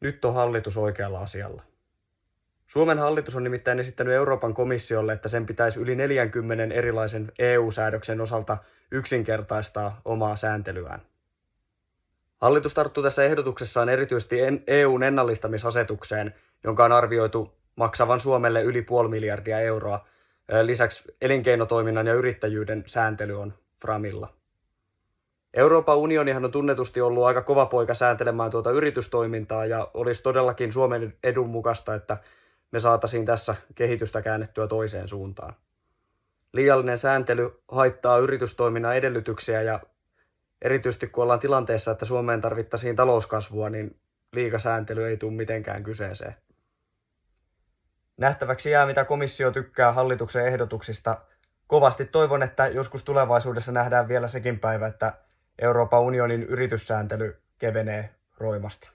Nyt on hallitus oikealla asialla. Suomen hallitus on nimittäin esittänyt Euroopan komissiolle, että sen pitäisi yli 40 erilaisen EU-säädöksen osalta yksinkertaistaa omaa sääntelyään. Hallitus tarttuu tässä ehdotuksessaan erityisesti EUn ennallistamisasetukseen, jonka on arvioitu maksavan Suomelle yli 500 miljardia euroa. Lisäksi elinkeinotoiminnan ja yrittäjyyden sääntely on framilla. Euroopan unionihan on tunnetusti ollut aika kova poika sääntelemään tuota yritystoimintaa ja olisi todellakin Suomen edun mukaista, että me saataisiin tässä kehitystä käännettyä toiseen suuntaan. Liiallinen sääntely haittaa yritystoiminnan edellytyksiä ja erityisesti kun ollaan tilanteessa, että Suomeen tarvittaisiin talouskasvua, niin liikasääntely ei tule mitenkään kyseeseen. Nähtäväksi jää, mitä komissio tykkää hallituksen ehdotuksista. Kovasti toivon, että joskus tulevaisuudessa nähdään vielä sekin päivä, että Euroopan unionin yrityssääntely kevenee roimasti.